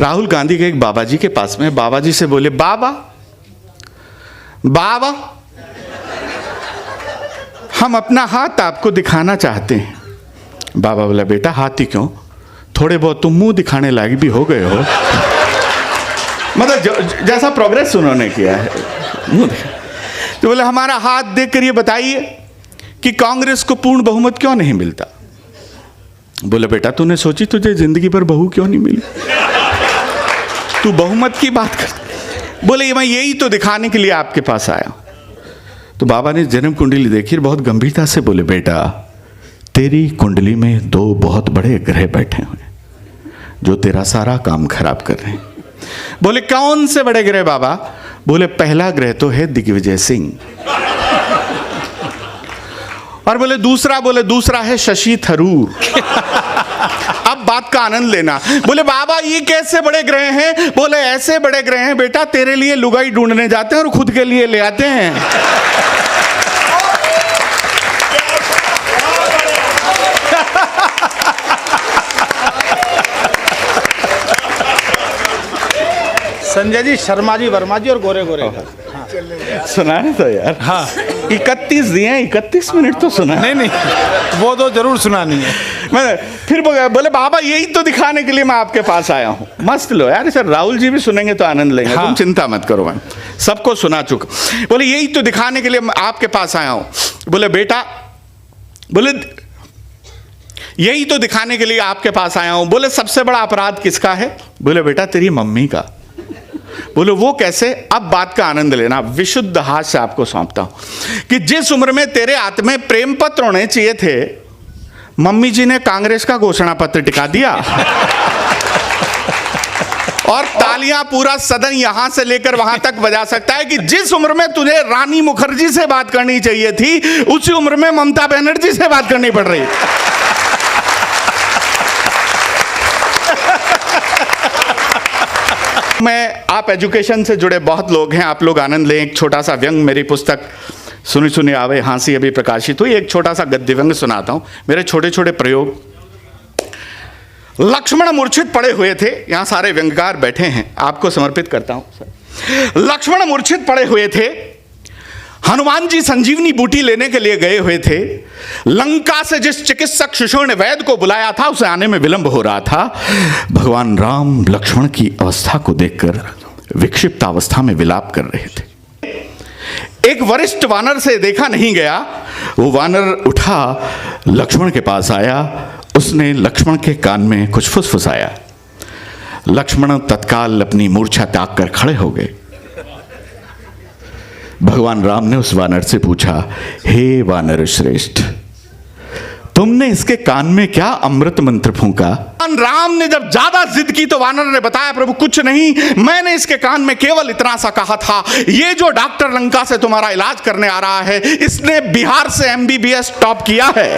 राहुल गांधी के एक बाबा जी के पास में, बाबा जी से बोले, बाबा बाबा हम अपना हाथ आपको दिखाना चाहते हैं। बाबा बोला, बेटा हाथ ही क्यों, थोड़े बहुत तुम मुंह दिखाने लायक भी हो गए हो। मतलब जैसा प्रोग्रेस उन्होंने किया है मुंह दिखा। तो बोले, हमारा हाथ देखकर ये बताइए कि कांग्रेस को पूर्ण बहुमत क्यों नहीं मिलता। बोले, बेटा तूने सोची तुझे जिंदगी भर बहू क्यों नहीं मिली, तू बहुमत की बात कर। बोले, मैं यही तो दिखाने के लिए आपके पास आया। तो बाबा ने जन्म कुंडली देखी, बहुत गंभीरता से बोले, बेटा तेरी कुंडली में दो बहुत बड़े ग्रह बैठे हुए जो तेरा सारा काम खराब कर रहे हैं। बोले, कौन से बड़े ग्रह बाबा। बोले, पहला ग्रह तो है दिग्विजय सिंह, और बोले दूसरा है शशि थरूर। अब बात का आनंद लेना। बोले, बाबा ये कैसे बड़े ग्रह हैं। बोले, ऐसे बड़े ग्रह हैं बेटा, तेरे लिए लुगाई ढूंढने जाते हैं और खुद के लिए ले आते हैं। संजय जी, शर्मा जी, वर्मा जी और गोरे गोरे का। हाँ। सुना है तो यार। हाँ 31 दिए, 31 मिनट तो सुना है। नहीं वो तो जरूर सुनानी है। मैं फिर बोले, बाबा यही तो दिखाने के लिए मैं आपके पास आया हूँ। मस्त लो यार, सर राहुल जी भी सुनेंगे तो आनंद लेंगे। हाँ। तुम चिंता मत करो, मैं सबको सुना चुका। बोले, यही तो दिखाने के लिए मैं आपके पास आया हूँ। बोले, बेटा यही तो दिखाने के लिए आपके पास आया हूँ। बोले, सबसे बड़ा अपराध किसका है। बोले, बेटा तेरी मम्मी का। बोलो, वो कैसे। अब बात का आनंद लेना। विशुद्ध हाथ से आपको सौंपता हूं कि जिस उम्र में तेरे हाथ में प्रेम पत्र होने चाहिए थे, मम्मी जी ने कांग्रेस का घोषणा पत्र टिका दिया। और तालियां पूरा सदन यहां से लेकर वहां तक बजा सकता है कि जिस उम्र में तुझे रानी मुखर्जी से बात करनी चाहिए थी, उसी उम्र में ममता बनर्जी से बात करनी पड़ रही। आप एजुकेशन से जुड़े बहुत लोग हैं, आप लोग आनंद लें। एक छोटा सा व्यंग, मेरी पुस्तक सुनी सुनी आवे हांसी अभी प्रकाशित हुई। एक छोटा सा गद्य व्यंग सुनाता हूं। मेरे छोटे छोटे प्रयोग। लक्ष्मण मूर्छित पड़े हुए थे, यहां सारे व्यंगकार बैठे हैं, आपको समर्पित करता हूं। लक्ष्मण मूर्छित पड़े हुए थे, हनुमान जी संजीवनी बूटी लेने के लिए गए हुए थे। लंका से जिस चिकित्सक शिशु ने वैद्य को बुलाया था, उसे आने में विलंब हो रहा था। भगवान राम लक्ष्मण की अवस्था को देखकर विक्षिप्त अवस्था में विलाप कर रहे थे। एक वरिष्ठ वानर से देखा नहीं गया। वो वानर उठा, लक्ष्मण के पास आया, उसने लक्ष्मण के कान में कुछ फुसफुसाया। लक्ष्मण तत्काल अपनी मूर्छा त्याग कर खड़े हो गए। भगवान राम ने उस वानर से पूछा, हे वानर श्रेष्ठ, तुमने इसके कान में क्या अमृत मंत्र फूंका। राम ने जब ज्यादा जिद की तो वानर ने बताया, प्रभु कुछ नहीं, मैंने इसके कान में केवल इतना सा कहा था, ये जो डॉक्टर लंका से तुम्हारा इलाज करने आ रहा है, इसने बिहार से MBBS टॉप किया है।